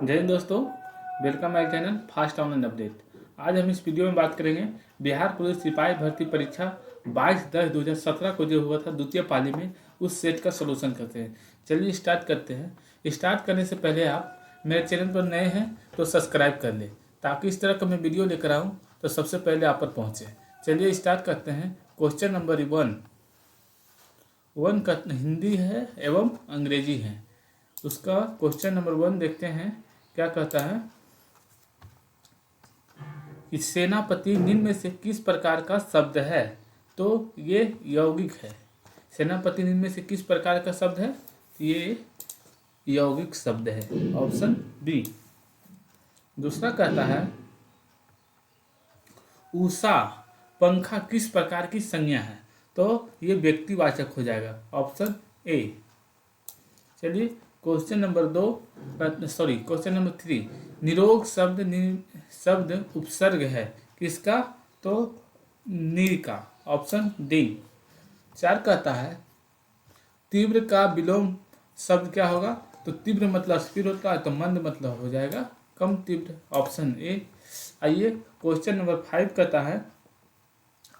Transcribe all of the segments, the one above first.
जय हिंद दोस्तों, welcome my channel fast online update. आज हम इस वीडियो में बात करेंगे बिहार पुलिस सिपाही भर्ती परीक्षा 22/10/2017 को जो हुआ था द्वितीय पाली में, उस सेट का सलूशन करते हैं। चलिए स्टार्ट करते हैं। स्टार्ट करने से पहले आप मेरे चैनल पर नए हैं तो सब्सक्राइब कर लें, ताकि इस तरह का मैं वीडियो लेकर आऊँ तो सबसे पहले आप पर पहुँचे। चलिए स्टार्ट करते हैं। क्वेश्चन नंबर वन का हिंदी है एवं अंग्रेजी है। उसका क्वेश्चन नंबर 1 देखते हैं। क्या कहता है कि सेनापति निम्न में से किस प्रकार का शब्द है? तो ये यौगिक है। सेनापति निम्न में से किस प्रकार का शब्द है? ये यौगिक शब्द है, ऑप्शन बी। दूसरा कहता है उषा पंखा किस प्रकार की संज्ञा है? तो ये व्यक्तिवाचक हो जाएगा, ऑप्शन ए। चलिए क्वेश्चन नंबर 3। निरोग शब्द उपसर्ग है किसका? तो नीर का, ऑप्शन डी। 4 कहता है तीव्र का विलोम शब्द क्या होगा? तो तीव्र मतलब स्थिर होता है, तो मंद मतलब हो जाएगा कम तीव्र, ऑप्शन ए। आइए क्वेश्चन नंबर 5 कहता है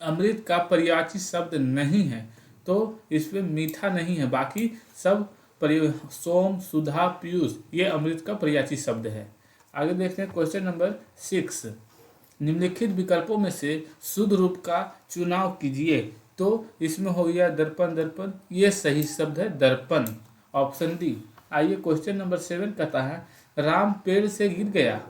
अमृत का पर्यायवाची शब्द नहीं है, तो इसमें मीठा नहीं है, बाकी सब सोम सुधा पीयूष ये अमृत का पर्यायवाची शब्द है। आगे देखते हैं क्वेश्चन नंबर 6। निम्नलिखित विकल्पों में से शुद्ध रूप का चुनाव कीजिए। तो इसमें हो गया दर्पण, ये सही शब्द है दर्पण, ऑप्शन डी। आइए क्वेश्चन नंबर 7 कहता है राम पेड़ से गिर गया।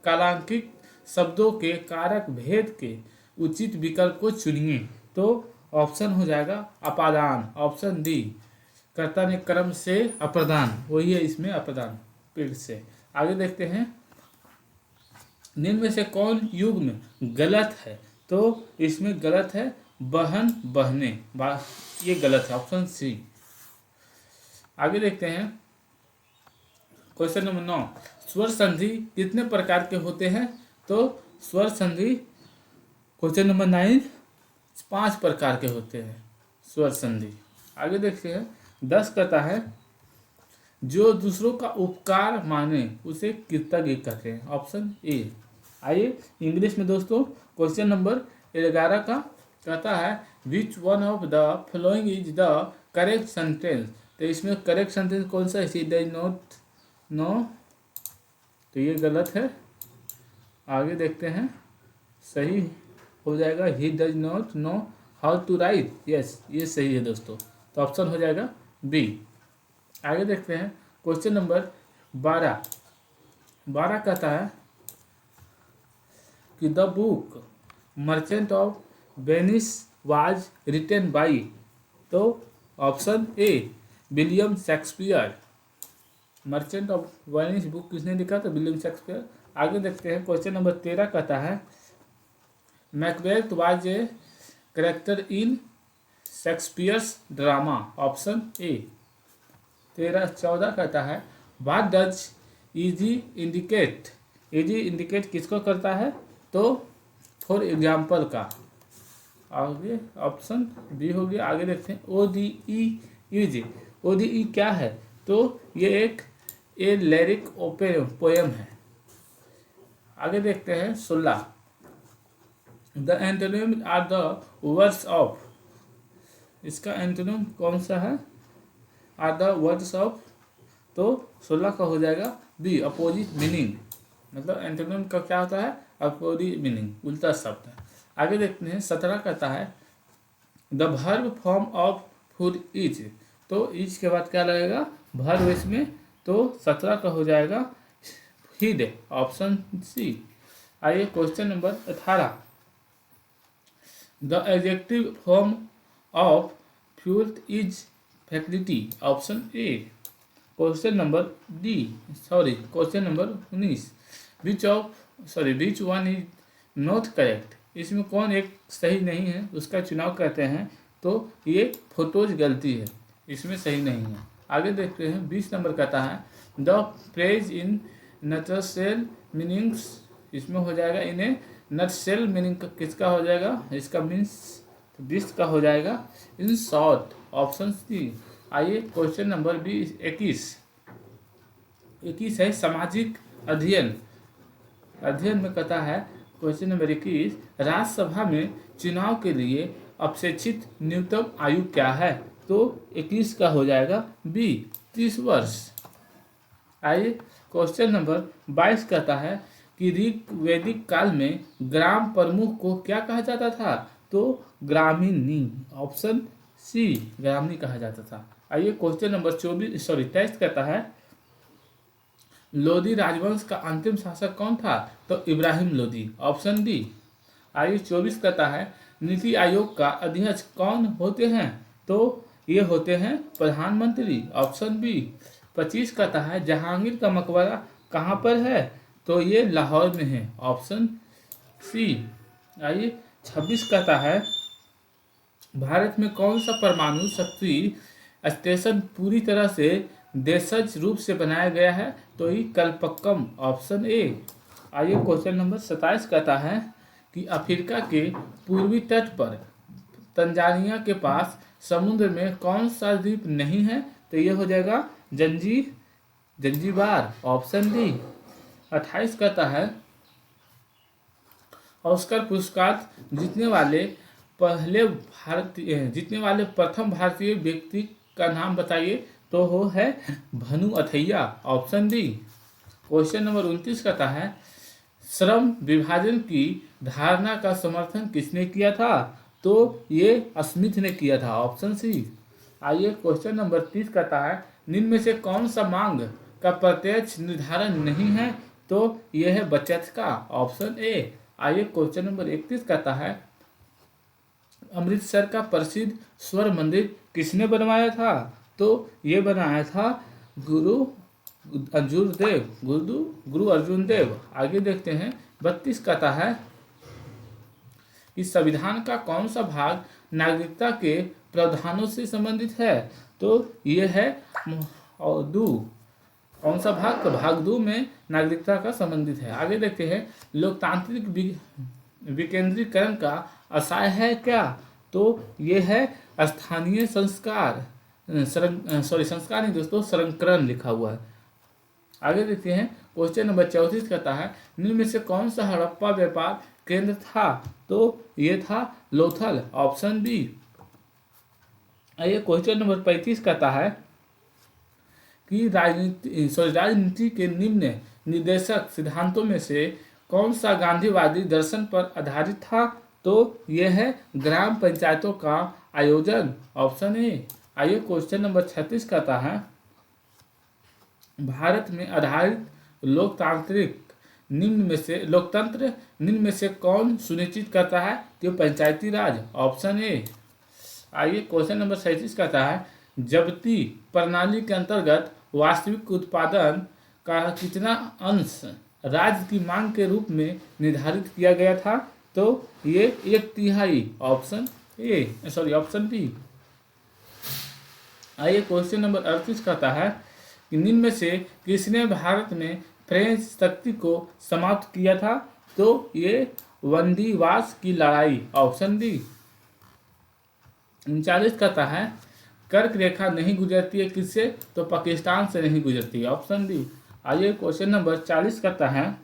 कालांकित शब्दों के कारक भेद के उचित विकल्प को चुनिए। तो ऑप्शन हो जाएगा अपादान, ऑप्शन डी। कर्ता ने कर्म से अप्रदान, वही है इसमें अप्रदान, पेड़ से। आगे देखते हैं निम्न में से कौन युग्म गलत है? तो इसमें गलत है बहन बहने, ये गलत है, ऑप्शन सी। आगे देखते हैं क्वेश्चन नंबर 9। स्वर संधि कितने प्रकार के होते हैं? तो स्वर संधि क्वेश्चन नंबर 9 5 प्रकार के होते हैं स्वर संधि। आगे देखते हैं 10 कहता है जो दूसरों का उपकार माने उसे कृतज्ञ कहते हैं, ऑप्शन ए। आइए इंग्लिश में दोस्तों क्वेश्चन नंबर 11 का कहता है which one of the following is the correct sentence. तो इसमें करेक्ट सेंटेंस कौन सा है? ही डज नॉट नो, तो ये गलत है। आगे देखते हैं सही हो जाएगा ही does not know how to write, yes ये सही है दोस्तों, तो ऑप्शन हो जाएगा बी। आगे देखते हैं क्वेश्चन नंबर 12 कहता है कि the book Merchant of Venice was written by. तो option A William Shakespeare. Merchant of Venice book किसने लिखा? तो विलियम शेक्सपियर। आगे देखते हैं क्वेश्चन नंबर 13 कहता है Macbeth was a character in Shakespeare's drama, option A. 14 कहता है what does easy indicate. Easy indicate किसको करता है? तो फॉर एग्जाम्पल का, आगे ऑप्शन बी हो गया। आगे देखते हैं ODE ODE क्या है? तो ये एक लिरिक पोएम है। आगे देखते हैं 16 the antonym are the words of. इसका एंटोनिम कौन सा है? आर द वर्ड्स ऑफ, तो 16 का हो जाएगा बी अपोजिट मीनिंग। मतलब एंटोनिम का क्या होता है? अपोजिट मीनिंग, उल्टा शब्द है। आगे देखते हैं 17 कहता है the verb form of food is. तो इज के बाद क्या लगेगा? वर्ब इसमें, तो 17 का हो जाएगा फीड, ऑप्शन सी। आइए question number 18 the adjective form of fuel is faculty, option A. Question number question number 19 which one is not correct. इसमें कौन एक सही नहीं है, उसका चुनाव करते हैं। तो ये फोटोज गलती है, इसमें सही नहीं है। आगे देखते हैं 20 नंबर कहता है the phrase in nutshell meanings. इसमें हो जाएगा इन्हें नटशेल मीनिंग किसका हो जाएगा? इसका मीन्स 20 का हो जाएगा इन शॉर्ट, ऑप्शन सी। आइए क्वेश्चन नंबर 21 21 है सामाजिक अध्ययन। अध्ययन में कहता है क्वेश्चन नंबर 21, राज्यसभा में चुनाव के लिए अपेक्षित न्यूनतम आयु क्या है? तो 21 का हो जाएगा बी 30 वर्ष। आइए क्वेश्चन नंबर 22 कहता है कि ऋग्वैदिक काल में ग्राम प्रमुख को क्या कहा जाता था? तो ग्रामीणी, ऑप्शन सी ग्रामीणी कहा जाता था। आइए क्वेश्चन नंबर 23 कहता है लोदी राजवंश का अंतिम शासक कौन था? तो इब्राहिम लोदी, ऑप्शन डी। आइए 24 कहता है नीति आयोग का अध्यक्ष कौन होते हैं? तो ये होते हैं प्रधानमंत्री, ऑप्शन बी। 25 कहता है जहांगीर का मकबरा कहाँ पर है? तो ये लाहौर में है, ऑप्शन सी। आइए 26 कहता है भारत में कौन सा परमाणु शक्ति स्टेशन पूरी तरह से देशज रूप से बनाया गया है? तो ये कलपक्कम, ऑप्शन ए। आइए क्वेश्चन नंबर 27 कहता है कि अफ्रीका के पूर्वी तट पर तंजानिया के पास समुद्र में कौन सा द्वीप नहीं है? तो ये हो जाएगा जंजीबार, ऑप्शन डी। 28 कहता है ऑस्कर पुरस्कार जीतने वाले प्रथम भारतीय व्यक्ति का नाम बताइए? तो वो है Bhanu Athaiya, option D. Question number 29 कहता है श्रम विभाजन की धारणा का समर्थन किसने किया था? तो ये स्मिथ ने किया था, ऑप्शन सी। आइए क्वेश्चन नंबर 30 कहता है निम्न में से कौन सा मांग का प्रत्यक्ष निर्धारण नहीं है? तो यह है बचत का, ऑप्शन ए। आइए क्वेश्चन नंबर 31 कहता है अमृतसर का प्रसिद्ध स्वर्ण मंदिर किसने बनवाया था? तो ये बनाया था गुरु अर्जुन देव। आगे देखते हैं 32 कहता है इस संविधान का कौन सा भाग नागरिकता के प्रावधानों से संबंधित है? तो ये है दो। कौन सा भाग? तो भाग 2 में नागरिकता का संबंधित है। आगे देखते हैं लोकतांत्रिक विकेंद्रीकरण का आशय है क्या? तो ये है स्थानीय संस्कार नहीं दोस्तों, संरक्षण लिखा हुआ है। आगे देखते हैं क्वेश्चन नंबर 34 कहता है निम्न में से कौन सा हड़प्पा व्यापार केंद्र था? तो ये था लोथल, ऑप्शन बी। आइए क्वेश्चन नंबर 35 कहता है कि राजनीति के निम्न निर्देशक सिद्धांतों में से कौन सा गांधीवादी दर्शन पर आधारित था? तो यह है ग्राम पंचायतों का आयोजन, ऑप्शन ए। आइए क्वेश्चन नंबर 36 कहता है भारत में आधारित लोकतंत्र निम्न में से कौन सुनिश्चित करता है? तो पंचायती राज, ऑप्शन ए। आइए क्वेश्चन नंबर 37 कहता है जब्ती प्रणाली के अंतर्गत वास्तविक उत्पादन का कितना अंश राज्य की मांग के रूप में निर्धारित किया गया था? तो ये 1/3, ऑप्शन बी। आइए क्वेश्चन नंबर 38 कहता है कि निम्न में से किसने भारत में फ्रेंच शक्ति को समाप्त किया था? तो ये वंदीवास की लड़ाई, ऑप्शन डी। 39 कहता है कर्क रेखा नहीं गुजरती है किससे? तो पाकिस्तान से नहीं गुजरती है, ऑप्शन डी। आइए क्वेश्चन नंबर 40 कहता है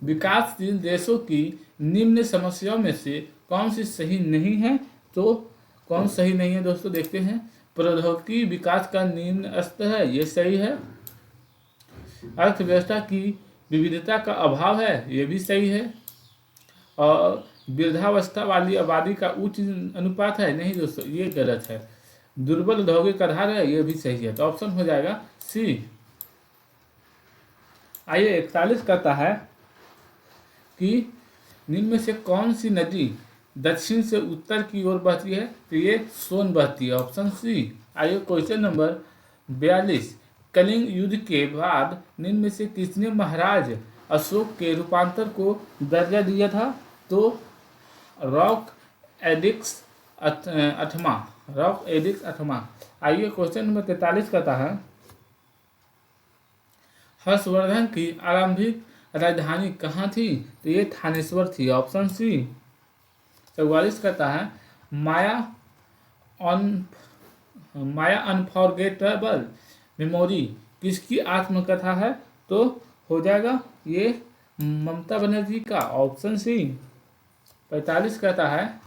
विकासशील देशों की निम्न समस्याओं में से कौन सी सही नहीं है? तो कौन सही नहीं है दोस्तों? देखते हैं प्रौद्योगिकी विकास का निम्न स्तर है, ये सही है। अर्थव्यवस्था की विविधता का अभाव है, ये भी सही है। और वृद्धावस्था वाली आबादी का उच्च अनुपात है, नहीं दोस्तों ये गलत है। दुर्बल औद्योगिक आधार है, ये भी सही है, तो ऑप्शन हो जाएगा सी। आइए 41 कहता है कि निम्न में से कौन सी नदी दक्षिण से उत्तर की ओर बहती है? तो ये सोन बहती है, ऑप्शन सी। आइए क्वेश्चन नंबर 42 कलिंग युद्ध के बाद निम्न में से किसने महाराज अशोक के रूपांतर को दर्जा दिया था? तो रॉक एडिक्स अठमा। आइए क्वेश्चन नंबर 43 कहता है हर्षवर्धन की आरंभिक राजधानी कहाँ थी? तो ये थानेश्वर थी, ऑप्शन सी। 44 कहता है माया अनफॉरगेटेबल मेमोरी किसकी आत्मकथा है? तो हो जाएगा ये ममता बनर्जी का, ऑप्शन सी। 45 कहता है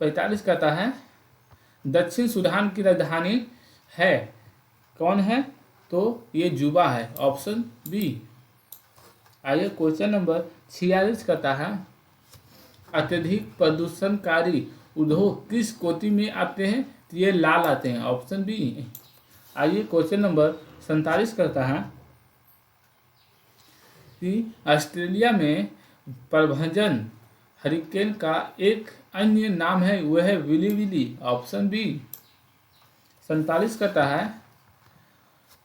45 कहता है दक्षिण सूडान की राजधानी है, कौन है? तो ये जुबा है, ऑप्शन बी। आइए क्वेश्चन नंबर 46 कहता है अत्यधिक प्रदूषणकारी उद्योग किस कोटि में आते हैं? तो ये लाल आते हैं, ऑप्शन बी। आइए क्वेश्चन नंबर 47 करता है कि ऑस्ट्रेलिया में प्रभंजन हरिकेन का एक अन्य नाम है, वह है विली विली, ऑप्शन बी। 47 कहता है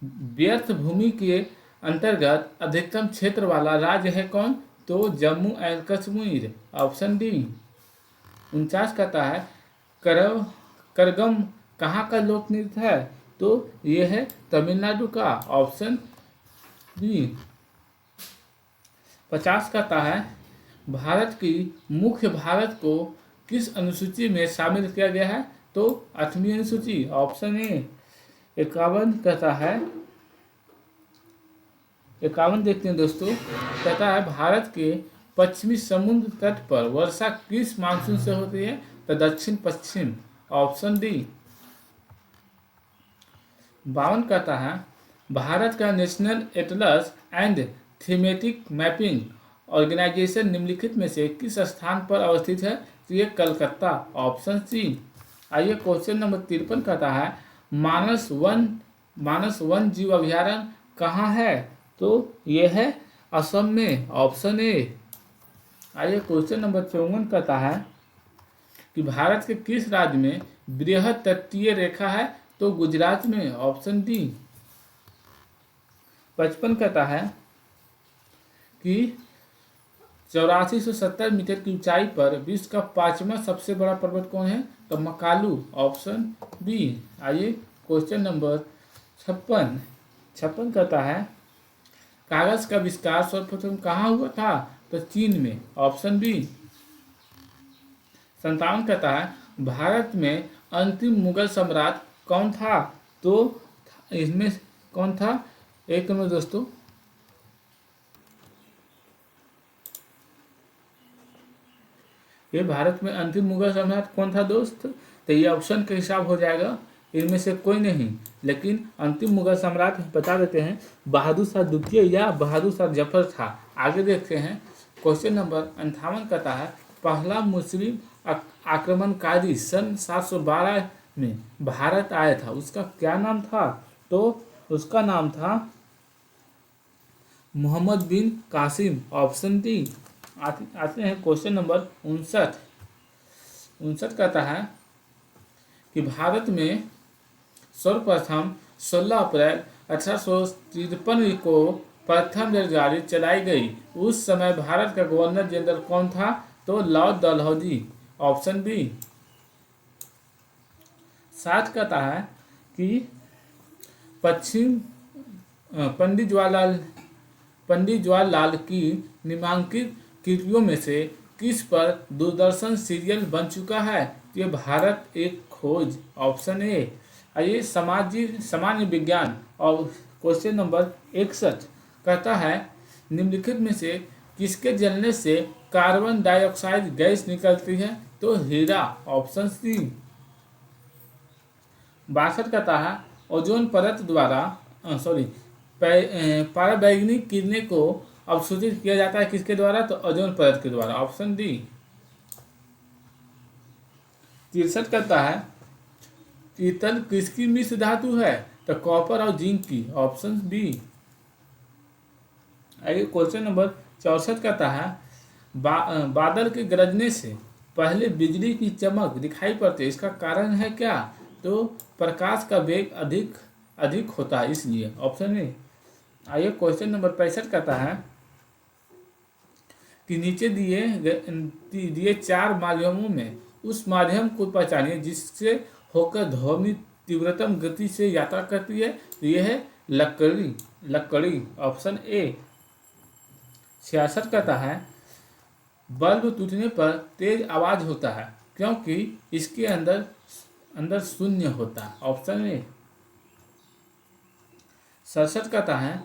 व्यर्थ भूमि के अंतर्गत अधिकतम क्षेत्र वाला राज्य है कौन? तो Jammu and Kashmir, option D. 49 कहता है करगम कहाँ का लोक नृत्य है? तो ये है तमिलनाडु का, ऑप्शन बी। 50 कहता है भारत की मुख्य भारत को किस अनुसूची में शामिल किया गया है? तो 8वीं अनुसूची, ऑप्शन ए। 51 कहता है 51 देखते हैं दोस्तों, कहता है भारत के पश्चिमी समुद्र तट पर वर्षा किस मानसून से होती है? तो दक्षिण पश्चिम, ऑप्शन डी। 52 कहता है भारत का national atlas and thematic mapping organisation निम्नलिखित में से किस स्थान पर अवस्थित है? तो ये कलकत्ता, ऑप्शन सी। आइए क्वेश्चन नंबर 53 कहता है मानस वन जीव अभ्यारण्य कहाँ है? तो ये है असम में, ऑप्शन ए। आइए क्वेश्चन नंबर 54 कहता है कि भारत के किस राज्य में बृहद तटीय रेखा है? तो गुजरात में, ऑप्शन डी। 55 कहता है कि 8470 मीटर की ऊंचाई पर विश्व का 5वां सबसे बड़ा पर्वत कौन है? तो मकालू, ऑप्शन बी। आइए क्वेश्चन नंबर 56 कहता है कागज का आविष्कार सर्वप्रथम कहाँ हुआ था? तो चीन में, ऑप्शन बी। 57 कहता है भारत में अंतिम मुगल सम्राट कौन था? तो इसमें कौन था? एक नंबर दोस्तों, ये भारत में अंतिम मुगल सम्राट कौन था दोस्त? तो ये ऑप्शन का हिसाब हो जाएगा, इनमें से कोई नहीं, लेकिन अंतिम मुगल सम्राट बता देते हैं बहादुर शाह द्वितीय या बहादुर शाह जफर था। आगे देखते हैं क्वेश्चन नंबर 58 कहता है पहला मुस्लिम आक्रमणकारी सन 712 में भारत आया था, उसका क्या नाम था? तो उसका नाम था मोहम्मद बिन कासिम, ऑप्शन डी। आते हैं क्वेश्चन नंबर 59 कहता है कि भारत में सर्वप्रथम 16 अप्रैल 1853 को प्रथम रेलगाड़ी चलाई गई, उस समय भारत का गवर्नर जनरल कौन था? तो लॉर्ड डलहौजी, ऑप्शन बी। 60 कहता है कि पंडित जवाहरलाल की निम्नांकित कृतियों में से किस पर दूरदर्शन सीरियल बन चुका है? ये भारत एक खोज, ऑप्शन ए। आइए सामान्य विज्ञान और क्वेश्चन नंबर 61 कहता है निम्नलिखित में से किसके जलने से कार्बन डाइऑक्साइड गैस निकलती है? तो हीरा, ऑप्शन सी। 62 कहता है ओजोन परत द्वारा पराबैंगनी किरणें को अवशोषित किया जाता है किसके द्वारा? तो ओजोन परत के द्वारा, ऑप्शन डी। 63 कहता है पीतल किसकी मिश्र धातु है? तो कॉपर और जिंक की, ऑप्शन बी। आइए क्वेश्चन नंबर 64 कहता है बादल के गरजने से पहले बिजली की चमक दिखाई पड़ती है, इसका कारण है क्या? तो प्रकाश का वेग अधिक होता है, इसलिए, ऑप्शन ए। आइए क्वेश्चन नंबर 65 कहता है कि नीचे दिए 4 माध्यमों में उस माध्यम को पहचानिए जिससे होकर ध्वनि तीव्रतम गति से यात्रा करती है। तो यह है लकड़ी, ऑप्शन ए। 66 कहता है बल्ब टूटने पर तेज आवाज होता है क्योंकि इसके अंदर शून्य होता है, ऑप्शन ए। 67 कहता है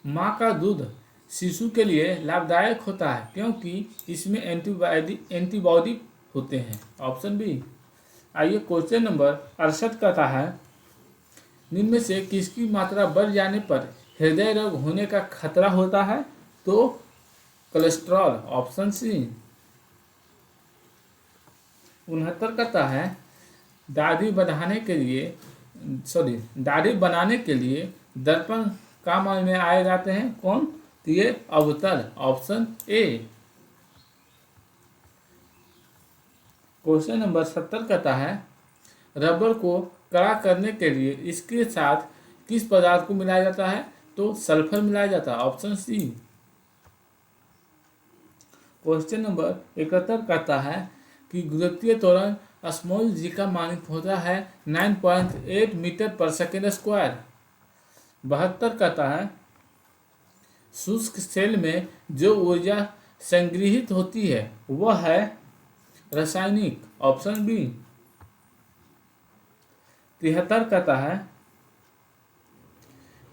माँ का दूध शिशु के लिए लाभदायक होता है क्योंकि इसमें एंटीबॉडी होते हैं। Option B. आइए क्वेश्चन नंबर 68 कहता है निम्न में से किसकी मात्रा बढ़ जाने पर हृदय रोग होने का खतरा होता है? तो कोलेस्ट्रॉल। Option C. 69 कहता है दाढ़ी बनाने के लिए दर्पण काम में आए जाते हैं कौन? तो ये अवतल। Option A. क्वेश्चन नंबर 70 कहता है रबर को कड़ा करने के लिए इसके साथ किस पदार्थ को मिलाया जाता है? तो सल्फर मिलाया जाता है। Option C. क्वेश्चन नंबर 71 कहता है कि गुरुत्वीय त्वरण स्मॉल जी का मानित होता है 9.8 मीटर पर सेकेंड स्क्वायर। 72 कहता है शुष्क सेल में जो ऊर्जा संग्रहित होती है वह है रासायनिक। Option B. 73 कहता है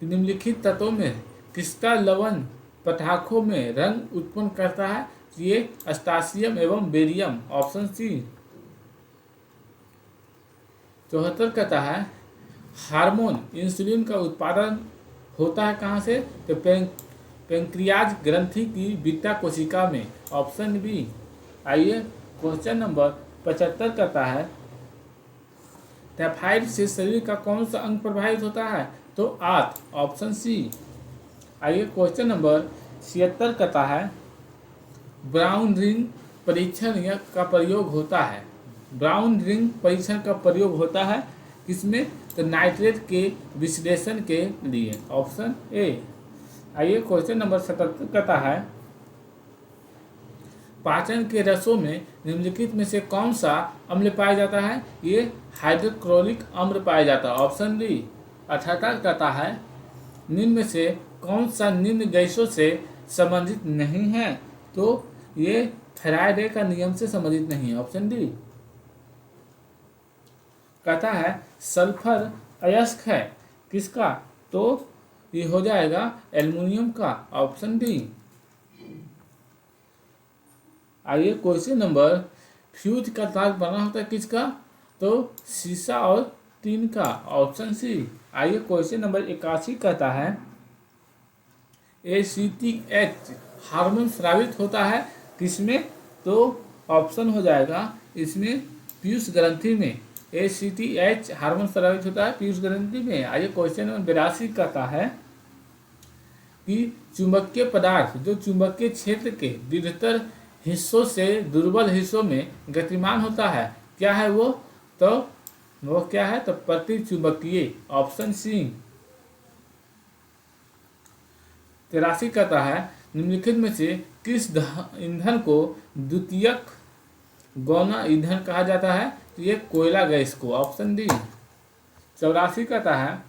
कि निम्नलिखित तत्वों में किसका लवण पटाखों में रंग उत्पन्न करता है? ये अस्टासियम एवं बेरियम। Option C. 74 कहता है हार्मोन इंसुलिन का उत्पादन होता है कहाँ से? तो पेंक्रियाज ग्रंथि की बीटा कोशिका में। Option B. आइए क्वेश्चन नंबर 75 कहता है टाइफाइड से शरीर का कौन सा अंग प्रभावित होता है? तो आंत। Option C. आइए क्वेश्चन नंबर 76 कहता है ब्राउन रिंग परीक्षण का प्रयोग होता है। ब्राउन रिंग परीक्षण का प्रयोग होता है किसमें? तो नाइट्रेट के विश्लेषण के लिए। Option A. आइए क्वेश्चन नंबर 77 कहता है पाचन के रसों में निम्नलिखित में से कौन सा अम्ल पाया जाता है? ये हाइड्रोक्लोरिक अम्ल पाया जाता है। Option D. 78 कहता है निम्न में से कौन सा निम्न गैसों से संबंधित नहीं है? तो ये फैराडे का नियम से संबंधित नहीं है। Option D. कहता है सल्फर अयस्क है किसका? तो ये हो जाएगा एल्युमिनियम का। Option D. आइए क्वेश्चन नंबर फ्यूज का तार बना होता है किसका? तो शीशा और टीन का। Option C. आइए क्वेश्चन नंबर 81 कहता है ACTH हार्मोन स्रावित होता है किसमें? तो ऑप्शन हो जाएगा इसमें पीयूष ग्रंथि में। ACTH हार्मोन स्रावित होता है पीयूष ग्रंथि में। आइए क्वेश्चन नंबर 82 कहता है कि चुंबकीय पदार्थ जो चुंबकीय क्षेत्र के दृढ़तर हिस्सों से दुर्बल हिस्सों में गतिमान होता है क्या है वो? तो वो क्या है? तो प्रतिचुंबकीय। Option C. 83 कहता है निम्नलिखित में से किस ईंधन को द्वितीयक गौण ईंधन कहा जाता है? तो ये कोयला गैस को। Option D. 84 कहता है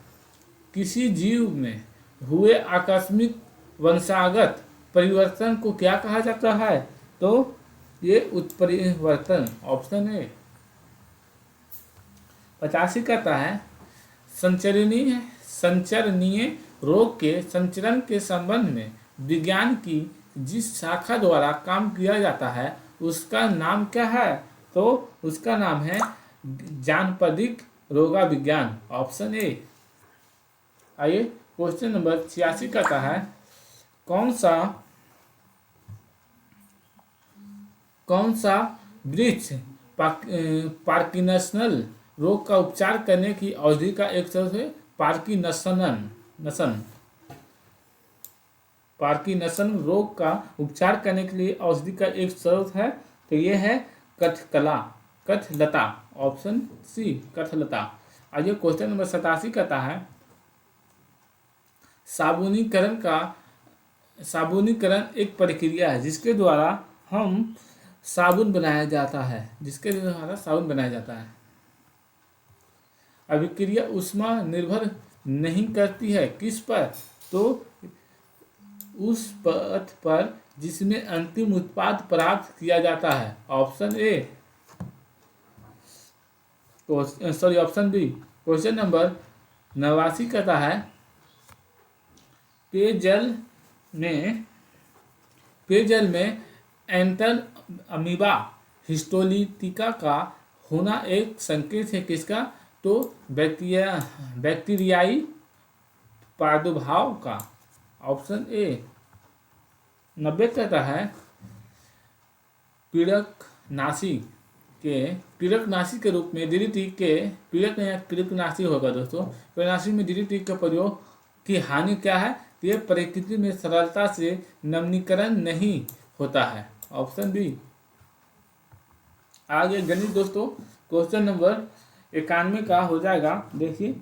किसी जीव में हुए आकस्मिक वंशागत परिवर्तन को क्या कहा जाता है? तो ये उत्परिवर्तन। Option A. 85 कहता है संचरणीय रोग के संचरण के संबंध में विज्ञान की जिस शाखा द्वारा काम किया जाता है उसका नाम क्या है? तो उसका नाम है जानपदिक रोगा विज्ञान। Option A. आइए क्वेश्चन नंबर 86 कहता है कौन सा वृक्ष पार्किंसंस रोग का उपचार करने की औषधि का एक स्रोत है? पार्किंसन रोग का उपचार करने के लिए औषधि का एक स्रोत है तो ये है कठलता। Option C कठलता। आइए क्वेश्चन नंबर 87 कहता है साबुनीकरण एक प्रक्रिया है जिसके द्वारा साबुन बनाया जाता है। अभिक्रिया ऊष्मा निर्भर नहीं करती है किस पर? तो उस पथ पर जिसमें अंतिम उत्पाद प्राप्त किया जाता है। Option A. Option B. Question number 89 कहता है पेयजल में पेयजल में एंटर अमीबा हिस्टोलिटिका का होना एक संकेत है किसका? तो बैक्टीरियाई प्रादुर्भाव का। Option A. 90 कहता है पीड़कनाशी के रूप में डीडीटी के पीड़कनाशी होगा दोस्तों। पीड़कनाशी में डीडीटी का प्रयोग की हानि क्या है? तो ये प्रकृति में सरलता से नवीनीकरण नहीं होता है। Option B. आगे गणित दोस्तों, क्वेश्चन नंबर 91 का हो जाएगा। देखिए,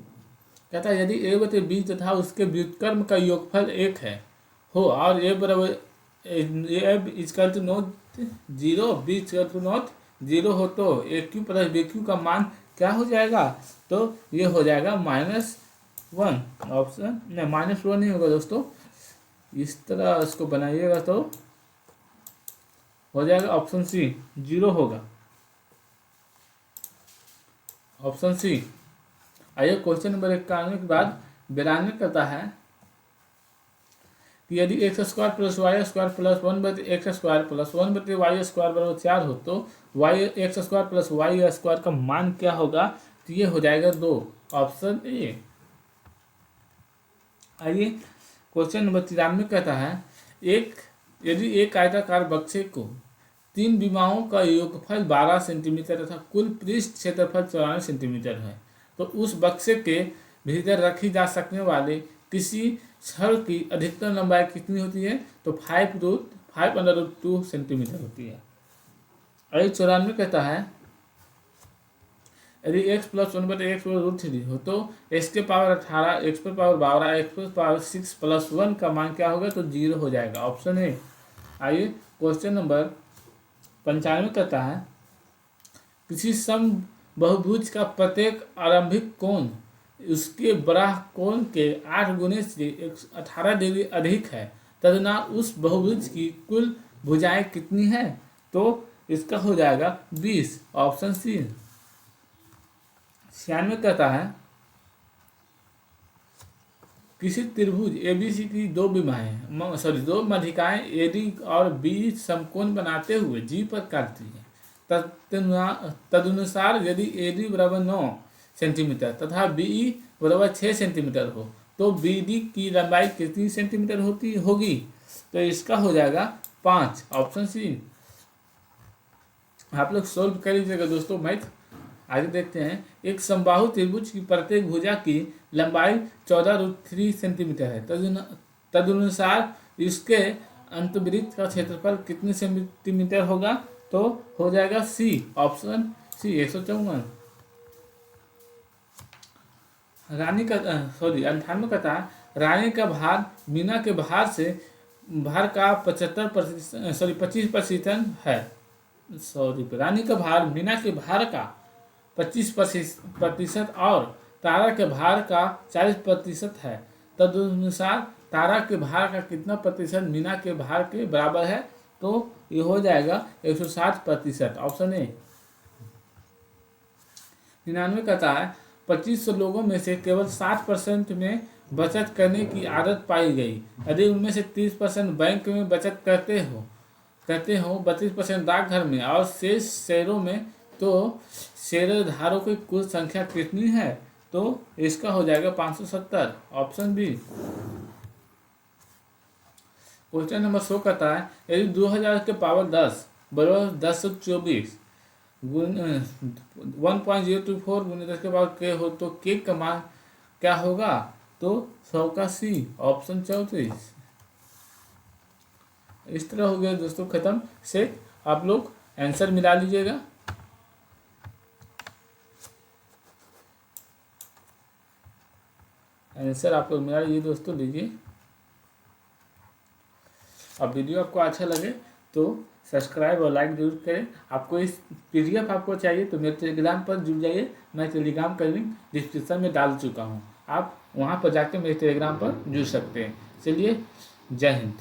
कहता है यदि a बटे b तथा उसके व्युत्क्रम का योगफल 1 है हो और a बराबर equal to not 0, b equal to not 0 हो तो a q plus b q का मान क्या हो जाएगा? तो ये हो जाएगा -1। ऑप्शन नहीं, -1 नहीं होगा दोस्तों, इस तरह इसको बनाइएगा तो हो जाएगा ऑप्शन सी, 0 होगा। Option C. आइए क्वेश्चन नंबर 91 के बाद 92 करता है कि यदि x square plus y square plus 1/x² plus 1/y² बराबर 4 हो तो x square plus y square का मान क्या होगा? तो ये हो जाएगा 2। Option A. आइए क्वेश्चन नंबर 93 कहता है यदि एक आयताकार बक्से को 3 विमाओं का योगफल 12 सेंटीमीटर तथा कुल पृष्ठ क्षेत्रफल 94 सेंटीमीटर है तो उस बक्से के भीतर रखी जा सकने वाले किसी छड़ की अधिकतम लंबाई कितनी होती है? तो 5√2 सेंटीमीटर होती है। अरे 94 कहता है यदि x प्लस 1/x/√3 हो तो x के पावर 18, x पर पावर 12, x पर पावर 6 प्लस 1 का मान क्या होगा? तो 0 हो जाएगा। ऑप्शन है। आइए क्वेश्चन नंबर 95 कहता है किसी समबहुभुज का प्रत्येक आरंभिक कोण उसके बराह कोण के 8 गुने से 18 डिग्री अधिक है तदना उस बहुभुज की कुल भुजाएं कितनी है? तो इसका हो जाएगा 20। Option C. 96 कहता है किसी त्रिभुज एबीसी की दो मध्यिकाएं एडी और बी समकोण बनाते हुए जी पर काटती है। तदनुसार यदि एडी बराबर 9 सेंटीमीटर तथा बीई बराबर 6 सेंटीमीटर हो तो बीडी की लंबाई कितनी सेंटीमीटर होगी? तो इसका हो जाएगा 5। Option C. आप लोग सोल्व कर लीजिएगा दोस्तों मैथ। आगे देखते हैं एक समबाहु त्रिभुज की प्रत्येक भुजा की लंबाई 14√3 सेंटीमीटर है तदनुसार इसके अंतवृत्त का क्षेत्रफल कितने सेंटीमीटर होगा? तो हो जाएगा सी। Option C 154। 98 का था रानी का भार मीना के भार का 25% है। रानी का भार मीना के भार का 25% और तारा के भार का 40% है तदनुसार तारा के भार का कितना प्रतिशत मीना के भार के बराबर है? तो ये हो जाएगा 160%। Option A. 99 कहता है 2500 लोगों में से केवल 60% में बचत करने की आदत पाई गई। यदि उनमें से 30% बैंक में बचत करते हो 32% डाकघर में और शेष शेयरों में तो शेयरधारकों की कुल संख्या कितनी है? तो इसका हो जाएगा 570। Option B. क्वेश्चन नंबर 100 कहता है यदि 2000 के पावर 10 बराबर 1024 1.024 गुने 10 के पावर के हो तो के का मान क्या होगा? तो 100 का सी। ऑप्शन 34। इस तरह हो गया दोस्तों खत्म से। आप लोग आंसर मिला लीजिएगा। आंसर आप लोग मिला लीजिए दोस्तों। लीजिए। अब वीडियो आपको अच्छा लगे तो सब्सक्राइब और लाइक जरूर करें। आपको इस PDF आपको चाहिए तो मेरे टेलीग्राम पर जुड़ जाइए। मैं टेलीग्राम का लिंक डिस्क्रिप्शन में डाल चुका हूँ, आप वहाँ पर जाकर मेरे टेलीग्राम पर जुड़ सकते हैं। चलिए, जय हिंद।